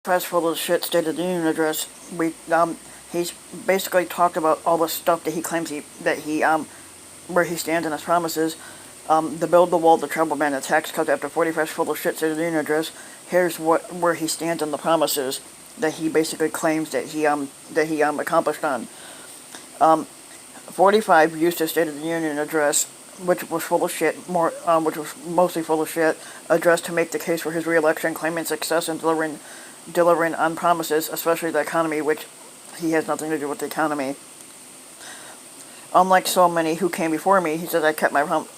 Press full of shit State of the Union address. He's basically talked about all the stuff that he claims where he stands in his promises. The build the wall, the travel ban, the tax cuts after 45 full of shit State of the Union address. Here's where he stands in the promises that he basically claims that he accomplished on. 45 used his State of the Union address, which was full of shit, which was mostly full of shit, addressed to make the case for his re-election, claiming success in delivering on promises, especially the economy, which he has nothing to do with the economy. Unlike so many who came before me, he says, I kept my promise.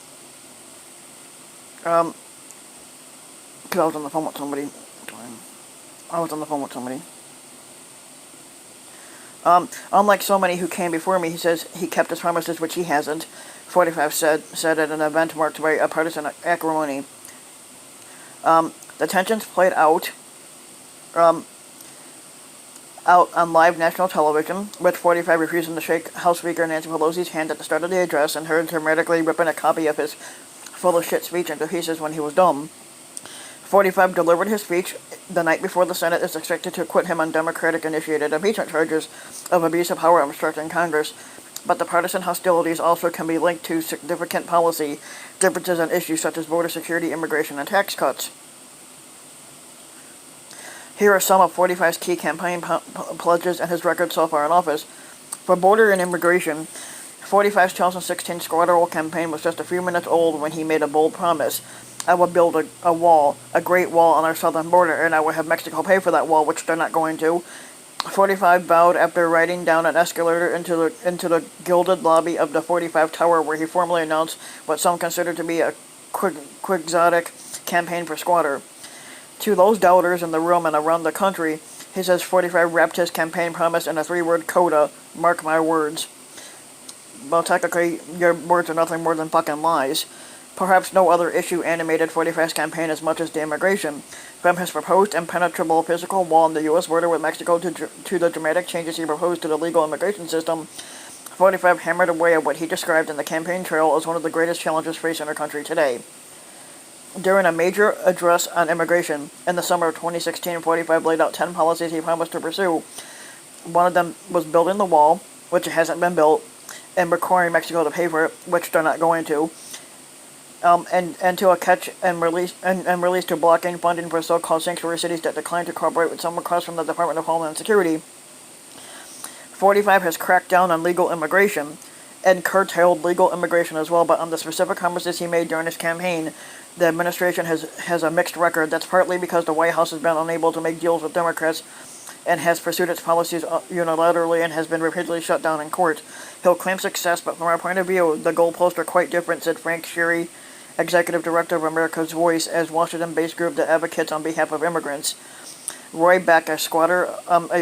Because I was on the phone with somebody. Unlike so many who came before me, he says he kept his promises, which he hasn't. 45 said at an event marked by a partisan acrimony. The tensions played out on live national television, with 45 refusing to shake House Speaker Nancy Pelosi's hand at the start of the address and her dramatically ripping a copy of his full-of-shit speech into pieces when he was done. 45 delivered his speech the night before the Senate is expected to acquit him on Democratic-initiated impeachment charges of abuse of power and obstructing Congress, but the partisan hostilities also can be linked to significant policy differences on issues such as border security, immigration, and tax cuts. Here are some of 45's key campaign pledges and his record so far in office. For border and immigration, 45's 2016 Squatter Wall campaign was just a few minutes old when he made a bold promise. I will build a wall, a great wall on our southern border, and I will have Mexico pay for that wall, which they're not going to. 45 bowed after riding down an escalator into the gilded lobby of the 45 Tower, where he formally announced what some consider to be a quixotic campaign for squatter. To those doubters in the room and around the country, he says 45 wrapped his campaign promise in a 3-word coda, mark my words. Well, technically, your words are nothing more than fucking lies. Perhaps no other issue animated 45's campaign as much as the immigration. From his proposed impenetrable physical wall on the U.S. border with Mexico to the dramatic changes he proposed to the legal immigration system, 45 hammered away at what he described in the campaign trail as one of the greatest challenges facing our country today. During a major address on immigration in the summer of 2016, 45 laid out 10 policies he promised to pursue. One of them was building the wall, which hasn't been built, and requiring Mexico to pay for it, which they're not going to. And to a catch and release to blocking funding for so-called sanctuary cities that declined to cooperate with some requests from the Department of Homeland Security. 45 has cracked down on legal immigration and curtailed legal immigration as well, but on the specific promises he made during his campaign, the administration has a mixed record. That's partly because the White House has been unable to make deals with Democrats and has pursued its policies unilaterally and has been repeatedly shut down in court. He'll claim success, but from our point of view, the goalposts are quite different, said Frank Sherry, Executive Director of America's Voice, as Washington-based group that advocates on behalf of immigrants. Roy Beck, a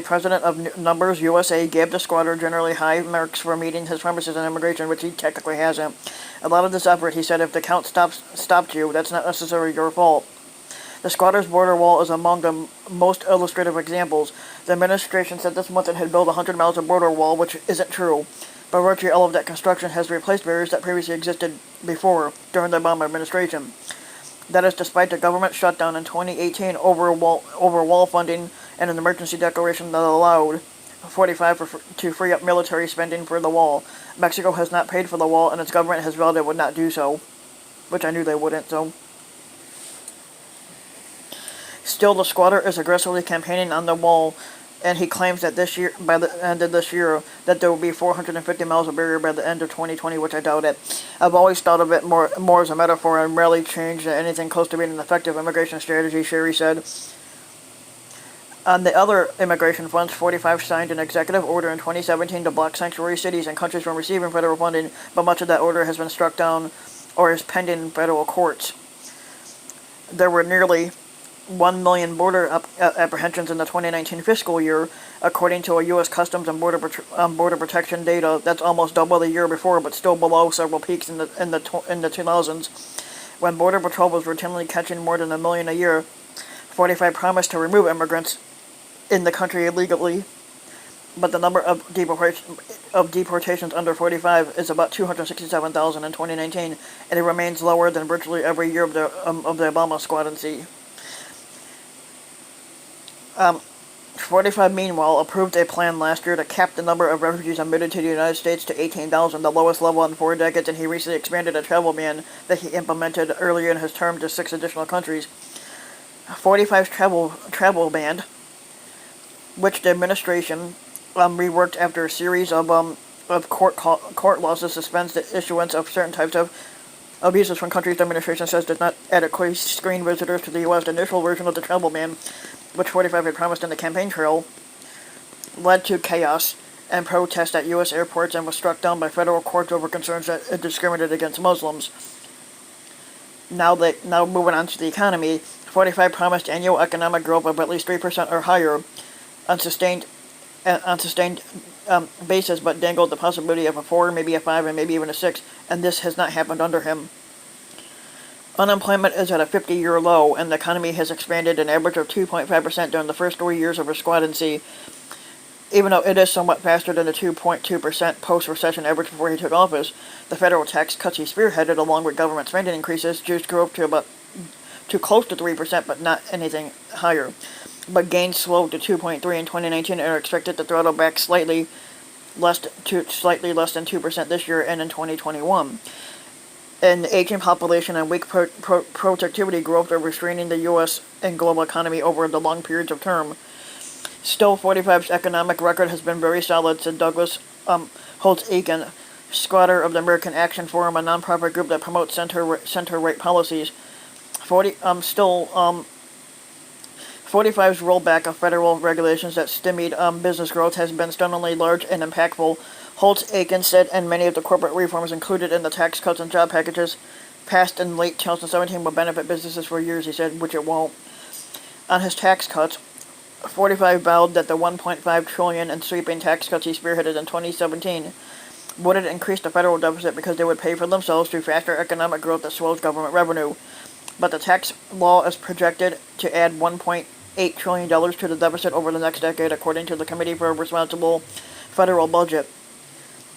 president of Numbers USA, gave the squatter generally high marks for meeting his promises on immigration, which he technically hasn't. A lot of this effort, he said, if the count stopped you, that's not necessarily your fault. The squatter's border wall is among the most illustrative examples. The administration said this month it had built 100 miles of border wall, which isn't true. But virtually all of that construction has replaced barriers that previously existed before, during the Obama administration. That is despite the government shutdown in 2018 over wall funding and an emergency declaration that allowed 45 to free up military spending for the wall. Mexico has not paid for the wall, and its government has vowed it would not do so, which I knew they wouldn't, so. Still, the squatter is aggressively campaigning on the wall, and he claims that this year, by the end of this year, that there will be 450 miles of barrier by the end of 2020, which I doubt it. I've always thought of it more as a metaphor and rarely changed anything close to being an effective immigration strategy, Sherry said. On the other immigration fronts, 45 signed an executive order in 2017 to block sanctuary cities and countries from receiving federal funding, but much of that order has been struck down or is pending in federal courts. There were nearly 1 million border apprehensions in the 2019 fiscal year, according to a U.S. Customs and Border Protection data. That's almost double the year before, but still below several peaks in the 2000s, when Border Patrol was routinely catching more than 1 million a year. 45 promised to remove immigrants in the country illegally, but the number of deportations under 45 is about 267,000 in 2019, and it remains lower than virtually every year of the Obama squad and see. 45, meanwhile, approved a plan last year to cap the number of refugees admitted to the United States to 18,000, the lowest level in 4 decades, and he recently expanded a travel ban that he implemented earlier in his term to 6 additional countries. 45's travel ban, which the administration reworked after a series of court losses, suspends the issuance of certain types of visas from countries the administration says does not adequately screen visitors to the U.S. The initial version of the travel ban, which 45 had promised in the campaign trail, led to chaos and protests at U.S. airports and was struck down by federal courts over concerns that it discriminated against Muslims. Now moving on to the economy, 45 promised annual economic growth of at least 3% or higher on sustained basis, but dangled the possibility of a 4, maybe a 5, and maybe even a 6, and this has not happened under him. Unemployment is at a 50-year low, and the economy has expanded an average of 2.5% during the first 3 years of his squadancy, even though it is somewhat faster than the 2.2% post-recession average before he took office. The federal tax cuts he spearheaded, along with government spending increases, juiced growth to close to 3%, but not anything higher. But gains slowed to 2.3 in 2019 and are expected to throttle back slightly less than 2% this year and in 2021. And the aging population and weak productivity growth are restraining the U.S. and global economy over the long periods of term. Still, 45's economic record has been very solid, said Douglas Holtz-Eakin, squatter of the American Action Forum, a nonprofit group that promotes center-right policies. 45's rollback of federal regulations that stymied business growth has been stunningly large and impactful, Holtz-Eakin said, and many of the corporate reforms included in the tax cuts and job packages passed in late 2017 will benefit businesses for years, he said, which it won't. On his tax cuts, 45 vowed that the $1.5 trillion in sweeping tax cuts he spearheaded in 2017 wouldn't increase the federal deficit because they would pay for themselves through faster economic growth that swells government revenue. But the tax law is projected to add $1.8 trillion to the deficit over the next decade, according to the Committee for a Responsible Federal Budget.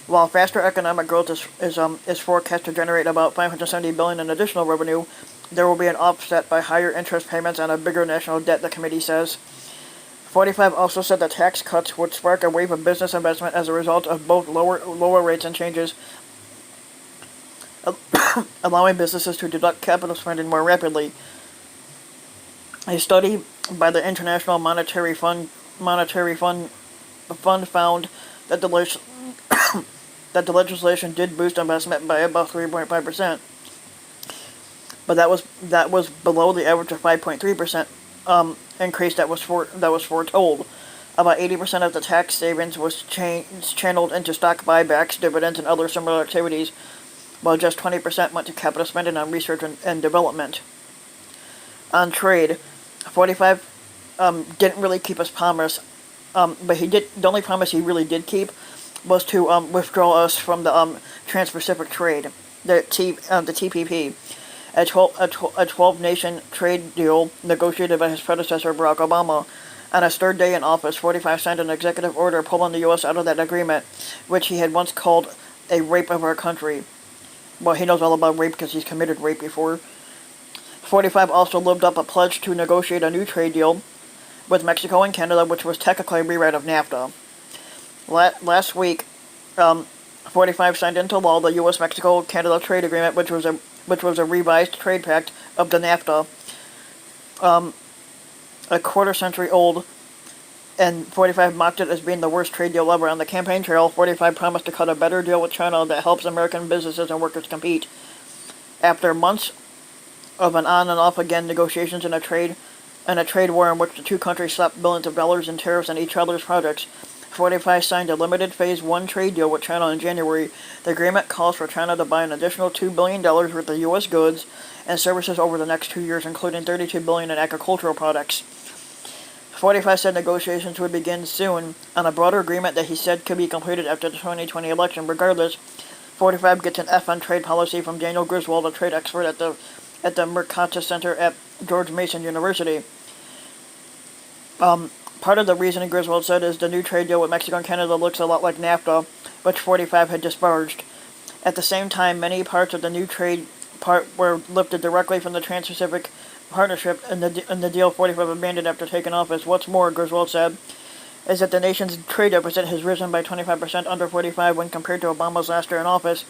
While faster economic growth is forecast to generate about $570 billion in additional revenue, there will be an offset by higher interest payments and a bigger national debt, the committee says. 45 also said the tax cuts would spark a wave of business investment as a result of both lower rates and changes, allowing businesses to deduct capital spending more rapidly. A study by the International Monetary Fund found that the legislation did boost investment by about 3.5%, but that was below the average of 5.3% increase that was foretold. About 80% of the tax savings was channeled into stock buybacks, dividends, and other similar activities, while just 20% went to capital spending on research and development. On trade, 45 didn't really keep his promise, but he did. The only promise he really did keep was to withdraw us from the Trans-Pacific Trade, the TPP, a 12-nation trade deal negotiated by his predecessor Barack Obama. On his third day in office, 45 signed an executive order pulling the U.S. out of that agreement, which he had once called a rape of our country. Well, he knows all about rape because he's committed rape before. 45 also lived up a pledge to negotiate a new trade deal with Mexico and Canada, which was technically a rewrite of NAFTA. Last week, 45 signed into law the U.S.-Mexico-Canada trade agreement, which was a revised trade pact of the NAFTA, a quarter century old, and 45 mocked it as being the worst trade deal ever. On the campaign trail, 45 promised to cut a better deal with China that helps American businesses and workers compete. After months of an on and off again negotiations in a trade war in which the two countries slapped billions of dollars in tariffs on each other's projects, 45 signed a limited Phase 1 trade deal with China in January. The agreement calls for China to buy an additional $2 billion worth of U.S. goods and services over the next 2 years, including $32 billion in agricultural products. 45 said negotiations would begin soon on a broader agreement that he said could be completed after the 2020 election. Regardless, 45 gets an F on trade policy from Daniel Griswold, a trade expert at the Mercatus Center at George Mason University. Part of the reason, Griswold said, is the new trade deal with Mexico and Canada looks a lot like NAFTA, which 45 had disparaged. At the same time, many parts of the new trade part were lifted directly from the Trans-Pacific Partnership, and the deal 45 abandoned after taking office. What's more, Griswold said, is that the nation's trade deficit has risen by 25% under 45 when compared to Obama's last year in office,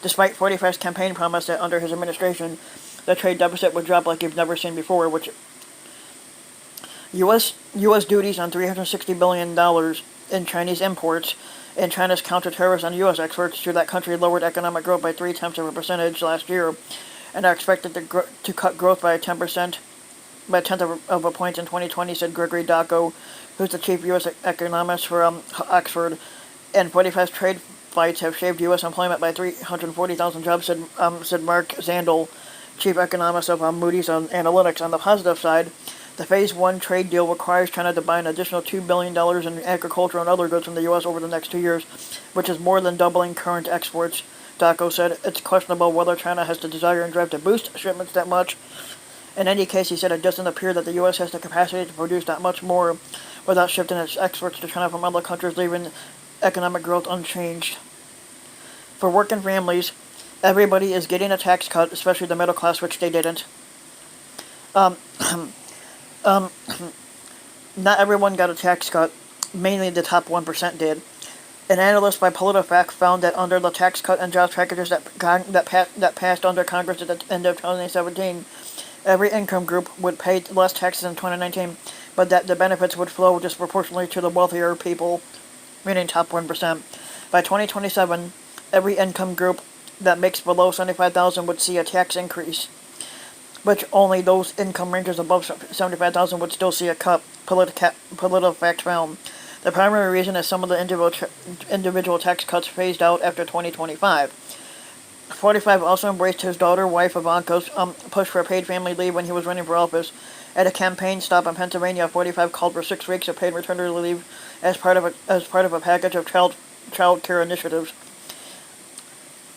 despite 45's campaign promise that under his administration, the trade deficit would drop like you've never seen before, which U.S. duties on $360 billion in Chinese imports and China's counter-tariffs on U.S. exports to that country lowered economic growth by 0.3% last year and are expected to cut growth by 10%, by a tenth of a point in 2020, said Gregory Dacko, who's the chief U.S. economist for Oxford. And 45's trade fights have shaved U.S. employment by 340,000 jobs, said Mark Zandel, chief economist of Moody's Analytics. On the positive side, the Phase 1 trade deal requires China to buy an additional $2 billion in agricultural and other goods from the U.S. over the next 2 years, which is more than doubling current exports. Dacko said it's questionable whether China has the desire and drive to boost shipments that much. In any case, he said it doesn't appear that the U.S. has the capacity to produce that much more without shifting its exports to China from other countries, leaving economic growth unchanged. For working families, everybody is getting a tax cut, especially the middle class, which they didn't. Not everyone got a tax cut. Mainly the top 1% did. An analyst by PolitiFact found that under the tax cut and jobs packages that passed under Congress at the end of 2017, every income group would pay less taxes in 2019, but that the benefits would flow disproportionately to the wealthier people, meaning top 1%. By 2027, every income group that makes below $75,000 would see a tax increase, but only those income ranges above $75,000 would still see a cut, PolitiFact found. The primary reason is some of the individual tax cuts phased out after 2025. 45 also embraced his wife Ivanka's push for paid family leave when he was running for office. At a campaign stop in Pennsylvania, 45 called for 6 weeks of paid maternity leave as part of a package of child care initiatives.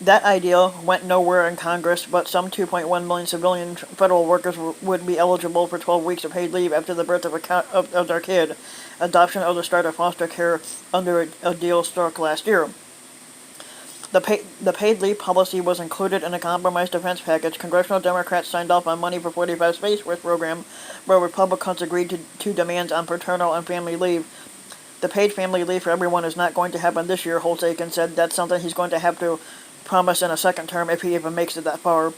That idea went nowhere in Congress, but some 2.1 million civilian federal workers would be eligible for 12 weeks of paid leave after the birth of their kid, adoption of the start of foster care under a deal struck last year. The paid leave policy was included in a compromise defense package. Congressional Democrats signed off on money for 45's Space Force program, where Republicans agreed to demands on paternal and family leave. The paid family leave for everyone is not going to happen this year, Holtz-Aiken said. That's something he's going to have to promise in a second term if he even makes it that far.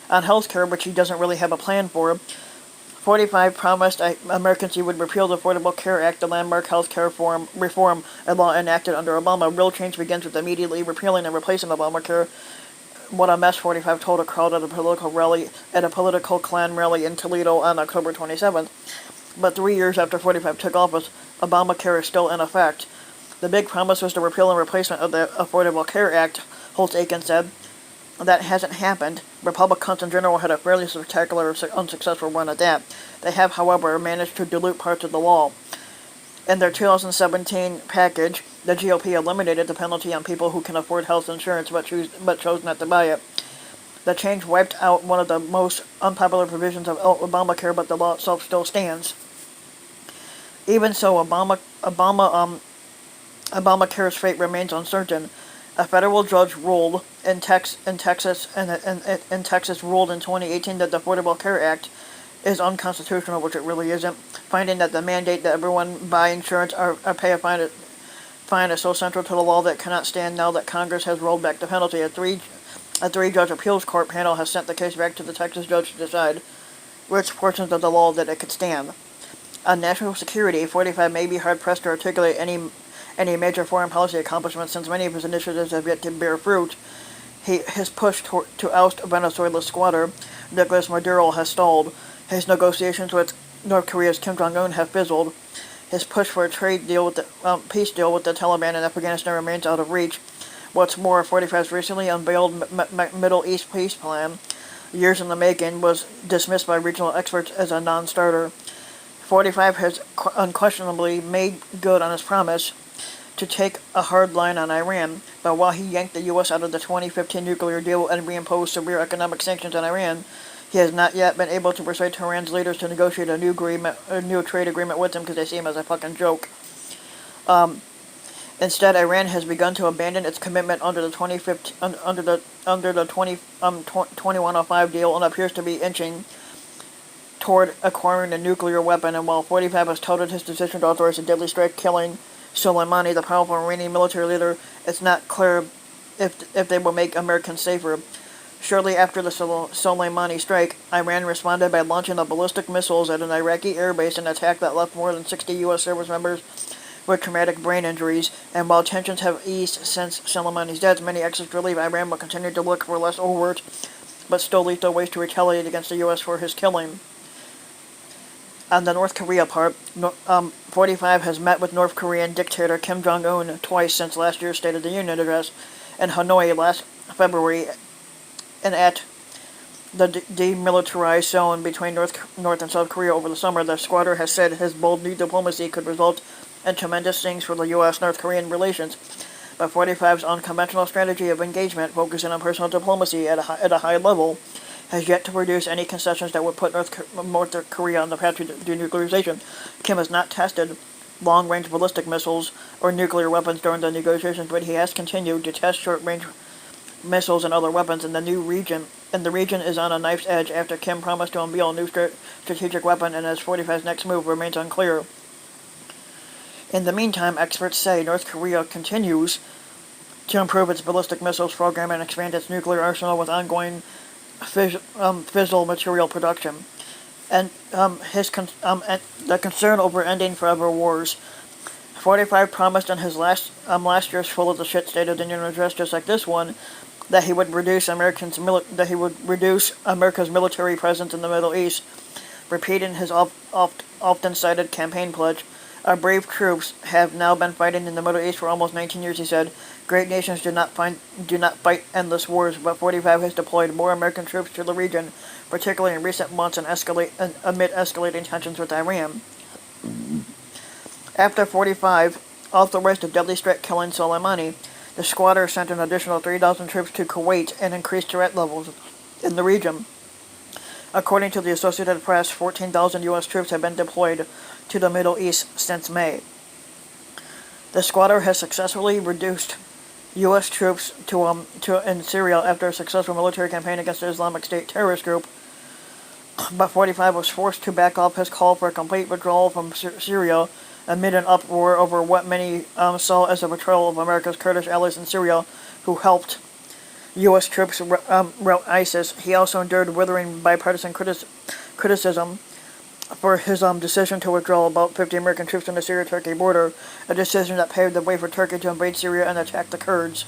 On health care, which he doesn't really have a plan for, 45 promised Americans he would repeal the Affordable Care Act, the landmark health care reform, a law enacted under Obama. Real change begins with immediately repealing and replacing Obamacare. What a mess, 45 told a crowd at a political Klan rally in Toledo on October 27th. But 3 years after 45 took office, Obamacare is still in effect. The big promise was the repeal and replacement of the Affordable Care Act, Holtz-Aiken said. That hasn't happened. Republicans in general had a fairly spectacular, unsuccessful run at that. They have, however, managed to dilute parts of the law. In their 2017 package, the GOP eliminated the penalty on people who can afford health insurance but chose not to buy it. The change wiped out one of the most unpopular provisions of Obamacare, but the law itself still stands. Even so, Obamacare's fate remains uncertain. A federal judge ruled in Texas ruled in 2018 that the Affordable Care Act is unconstitutional, which it really isn't, finding that the mandate that everyone buy insurance or pay a fine is so central to the law that it cannot stand now that Congress has rolled back the penalty. A three-judge appeals court panel has sent the case back to the Texas judge to decide which portions of the law that it could stand. On national security, 45 may be hard-pressed to articulate any major foreign policy accomplishments since many of his initiatives have yet to bear fruit. His push to oust Venezuela's squatter, Nicolas Maduro, has stalled. His negotiations with North Korea's Kim Jong-un have fizzled. His push for a peace deal with the Taliban in Afghanistan remains out of reach. What's more, 45's recently unveiled Middle East peace plan, years in the making, was dismissed by regional experts as a non-starter. 45 has unquestionably made good on his promise to take a hard line on Iran, but while he yanked the U.S. out of the 2015 nuclear deal and reimposed severe economic sanctions on Iran, he has not yet been able to persuade Tehran's leaders to negotiate a new trade agreement with him because they see him as a fucking joke. Instead, Iran has begun to abandon its commitment under the 2105 deal and appears to be inching toward acquiring a nuclear weapon, and while 45 has touted his decision to authorize a deadly strike killing Soleimani, the powerful Iranian military leader, it's not clear if they will make Americans safer. Shortly after the Soleimani strike, Iran responded by launching the ballistic missiles at an Iraqi airbase, an attack that left more than 60 U.S. service members with traumatic brain injuries. And while tensions have eased since Soleimani's death, many experts believe Iran will continue to look for less overt but still lethal ways to retaliate against the U.S. for his killing. On the North Korea part, 45 has met with North Korean dictator Kim Jong-un twice since last year's State of the Union address in Hanoi last February, and at the demilitarized zone between North and South Korea over the summer. The squatter has said his bold new diplomacy could result in tremendous things for the U.S.-North Korean relations, but 45's unconventional strategy of engagement, focusing on personal diplomacy at a high level, has yet to produce any concessions that would put North Korea on the path to denuclearization. Kim has not tested long-range ballistic missiles or nuclear weapons during the negotiations, but he has continued to test short-range missiles and other weapons in the region is on a knife's edge after Kim promised to unveil a new strategic weapon, and as 45's next move remains unclear. In the meantime, experts say North Korea continues to improve its ballistic missiles program and expand its nuclear arsenal with ongoing fissile material production, and the concern over ending forever wars. 45 promised in his last year's full of the shit State of the Union address, just like this one, that he would reduce America's military presence in the Middle East, repeating his often cited campaign pledge. Our brave troops have now been fighting in the Middle East for almost 19 years, he said. Great nations do not fight endless wars, but 45 has deployed more American troops to the region, particularly in recent months and amid escalating tensions with Iran. After 45 authorized a deadly strike killing Soleimani, the squatter sent an additional 3,000 troops to Kuwait and increased threat levels in the region. According to the Associated Press, 14,000 U.S. troops have been deployed to the Middle East since May. The squatter has successfully reduced U.S. troops in Syria after a successful military campaign against the Islamic State terrorist group, but 45 was forced to back off his call for a complete withdrawal from Syria amid an uproar over what many saw as a betrayal of America's Kurdish allies in Syria who helped U.S. troops rout ISIS. He also endured withering bipartisan criticism for his decision to withdraw about 50 American troops from the Syria-Turkey border, a decision that paved the way for Turkey to invade Syria and attack the Kurds.